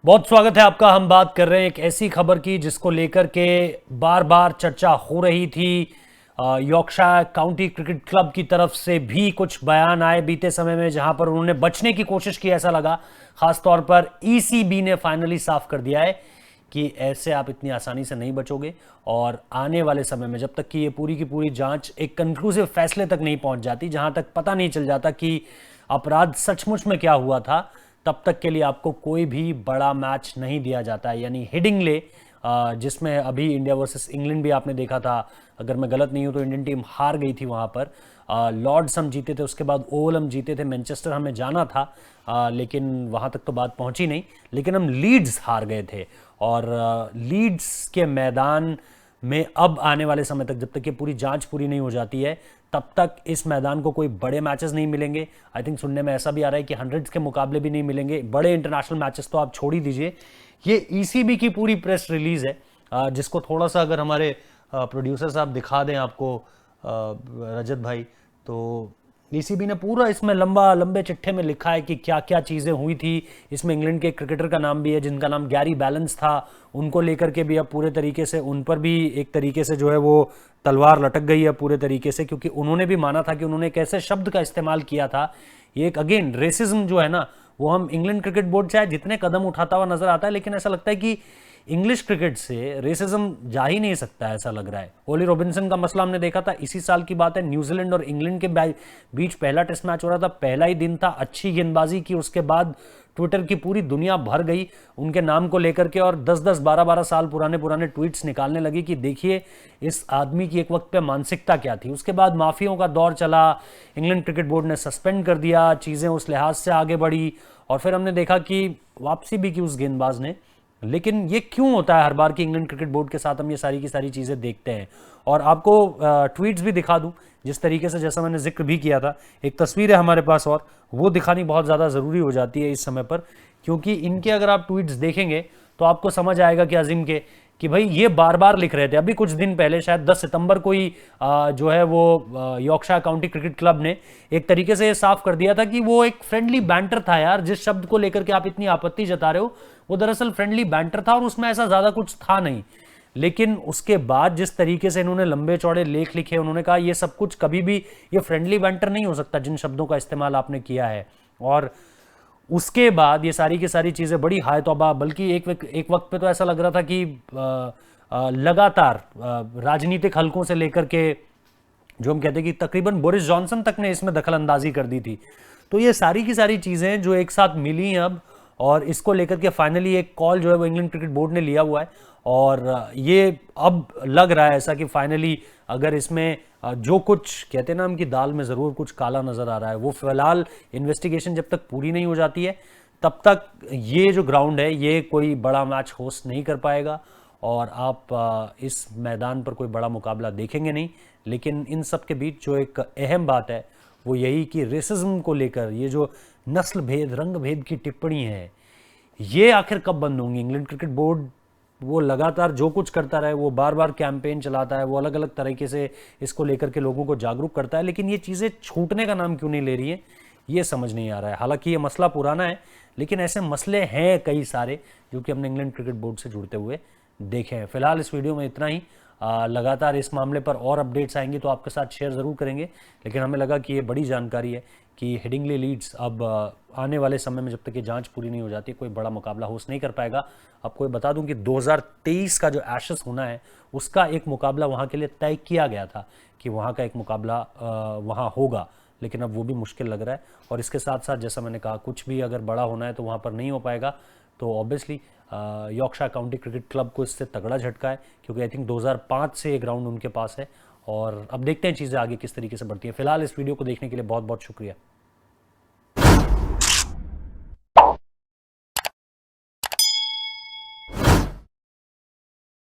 बहुत स्वागत है आपका। हम बात कर रहे हैं एक ऐसी खबर की जिसको लेकर के बार बार चर्चा हो रही थी। यॉर्कशायर काउंटी क्रिकेट क्लब की तरफ से भी कुछ बयान आए बीते समय में जहां पर उन्होंने बचने की कोशिश की, ऐसा लगा। खासतौर पर ईसीबी ने फाइनली साफ कर दिया है कि ऐसे आप इतनी आसानी से नहीं बचोगे और आने वाले समय में जब तक कि ये पूरी की पूरी जांच एक कंक्लूसिव फैसले तक नहीं पहुंच जाती, जहां तक पता नहीं चल जाता कि अपराध सचमुच में क्या हुआ था, तब तक के लिए आपको कोई भी बड़ा मैच नहीं दिया जाता है। यानी हेडिंगले, जिसमें अभी इंडिया वर्सेस इंग्लैंड भी आपने देखा था, अगर मैं गलत नहीं हूं तो इंडियन टीम हार गई थी वहां पर। लॉर्ड्स हम जीते थे, उसके बाद ओवल हम जीते थे, मैनचेस्टर हमें जाना था, लेकिन वहां तक तो बात पहुंची नहीं। लेकिन हम लीड्स हार गए थे और लीड्स के मैदान में अब आने वाले समय तक, जब तक ये पूरी जांच पूरी नहीं हो जाती है, तब तक इस मैदान को कोई बड़े मैचेस नहीं मिलेंगे। आई थिंक सुनने में ऐसा भी आ रहा है कि हंड्रेड्स के मुकाबले भी नहीं मिलेंगे। बड़े इंटरनेशनल मैचेस तो आप छोड़ ही दीजिए। ये ईसीबी की पूरी प्रेस रिलीज है, जिसको थोड़ा सा अगर हमारे प्रोड्यूसर साहब दिखा दें आपको, रजत भाई, तो ईसीबी ने पूरा इसमें लंबे चिट्ठे में लिखा है कि क्या क्या चीज़ें हुई थी। इसमें इंग्लैंड के एक क्रिकेटर का नाम भी है जिनका नाम गैरी बैलेंस था, उनको लेकर के भी अब पूरे तरीके से उन पर भी एक तरीके से जो है वो तलवार लटक गई है पूरे तरीके से, क्योंकि उन्होंने भी माना था कि उन्होंने एक ऐसे शब्द का इस्तेमाल किया था। ये एक अगेन रेसिज्म जो है ना, वो हम इंग्लैंड क्रिकेट बोर्ड चाहे जितने कदम उठाता हुआ नजर आता है, लेकिन ऐसा लगता है कि इंग्लिश क्रिकेट से रेसिज्म जा ही नहीं सकता, ऐसा लग रहा है। ओली रॉबिन्सन का मसला हमने देखा था, इसी साल की बात है। न्यूजीलैंड और इंग्लैंड के बीच पहला टेस्ट मैच हो रहा था, पहला ही दिन था, अच्छी गेंदबाजी की, उसके बाद ट्विटर की पूरी दुनिया भर गई उनके नाम को लेकर के और 10-10 12-12 साल पुराने ट्वीट्स निकालने लगी कि देखिए इस आदमी की एक वक्त पे मानसिकता क्या थी। उसके बाद माफियों का दौर चला, इंग्लैंड क्रिकेट बोर्ड ने सस्पेंड कर दिया, चीज़ें उस लिहाज से आगे बढ़ी और फिर हमने देखा कि वापसी भी की उस गेंदबाज ने। लेकिन ये क्यों होता है हर बार कि इंग्लैंड क्रिकेट बोर्ड के साथ हम ये सारी की सारी चीज़ें देखते हैं। और आपको ट्वीट्स भी दिखा दूं जिस तरीके से, जैसा मैंने जिक्र भी किया था, एक तस्वीर है हमारे पास और वो दिखानी बहुत ज़्यादा ज़रूरी हो जाती है इस समय पर, क्योंकि इनके अगर आप ट्वीट्स देखेंगे तो आपको समझ आएगा कि अजीम के कि भाई ये बार बार लिख रहे थे। अभी कुछ दिन पहले शायद 10 सितंबर को ही जो है वो यॉर्कशायर काउंटी क्रिकेट क्लब ने एक तरीके से ये साफ कर दिया था कि वो एक फ्रेंडली बैंटर था यार। जिस शब्द को लेकर के आप इतनी आपत्ति जता रहे हो वो दरअसल फ्रेंडली बैंटर था और उसमें ऐसा ज्यादा कुछ था नहीं। लेकिन उसके बाद जिस तरीके से इन्होंने लंबे चौड़े लेख लिखे, उन्होंने कहा ये सब कुछ कभी भी ये फ्रेंडली बैंटर नहीं हो सकता जिन शब्दों का इस्तेमाल आपने किया है। और उसके बाद ये सारी की सारी चीज़ें बड़ी हाय तौबा, बल्कि एक वक्त पे तो ऐसा लग रहा था कि लगातार राजनीतिक हलकों से लेकर के जो हम कहते हैं कि तकरीबन बोरिस जॉनसन तक ने इसमें दखल अंदाजी कर दी थी। तो ये सारी की सारी चीज़ें जो एक साथ मिली हैं अब, और इसको लेकर के फाइनली एक कॉल जो है वो इंग्लैंड क्रिकेट बोर्ड ने लिया हुआ है। और ये अब लग रहा है ऐसा कि फाइनली अगर इसमें जो कुछ कहते हैं ना हम कि दाल में ज़रूर कुछ काला नज़र आ रहा है, वो फिलहाल इन्वेस्टिगेशन जब तक पूरी नहीं हो जाती है तब तक ये जो ग्राउंड है ये कोई बड़ा मैच होस्ट नहीं कर पाएगा और आप इस मैदान पर कोई बड़ा मुकाबला देखेंगे नहीं। लेकिन इन सब के बीच जो एक अहम बात है वो यही कि रेसिज्म को लेकर ये जो नस्ल भेद रंग भेद की टिप्पणी है, ये आखिर कब बंद होंगी। इंग्लैंड क्रिकेट बोर्ड वो लगातार जो कुछ करता रहे, वो बार बार कैंपेन चलाता है, वो अलग अलग तरीके से इसको लेकर के लोगों को जागरूक करता है, लेकिन ये चीज़ें छूटने का नाम क्यों नहीं ले रही है, ये समझ नहीं आ रहा है। हालांकि ये मसला पुराना है, लेकिन ऐसे मसले हैं कई सारे जो कि हमने इंग्लैंड क्रिकेट बोर्ड से जुड़ते हुए देखे हैं। फिलहाल इस वीडियो में इतना ही। लगातार इस मामले पर और अपडेट्स आएंगी तो आपके साथ शेयर ज़रूर करेंगे, लेकिन हमें लगा कि ये बड़ी जानकारी है कि हेडिंगले लीड्स अब आने वाले समय में जब तक ये जांच पूरी नहीं हो जाती कोई बड़ा मुकाबला होस्ट नहीं कर पाएगा। आपको ये बता दूं कि 2023 का जो एशेस होना है उसका एक मुकाबला वहाँ के लिए तय किया गया था कि वहाँ का एक मुकाबला वहाँ होगा, लेकिन अब वो भी मुश्किल लग रहा है। और इसके साथ साथ जैसा मैंने कहा, कुछ भी अगर बड़ा होना है तो वहाँ पर नहीं हो पाएगा। तो obviously Yorkshire county cricket club को इससे तगड़ा झटका है, क्योंकि आई थिंक 2005 से ये ग्राउंड उनके पास है और अब देखते हैं चीज़ें आगे किस तरीके से बढ़ती है। फिलहाल इस वीडियो को देखने के लिए बहुत बहुत शुक्रिया।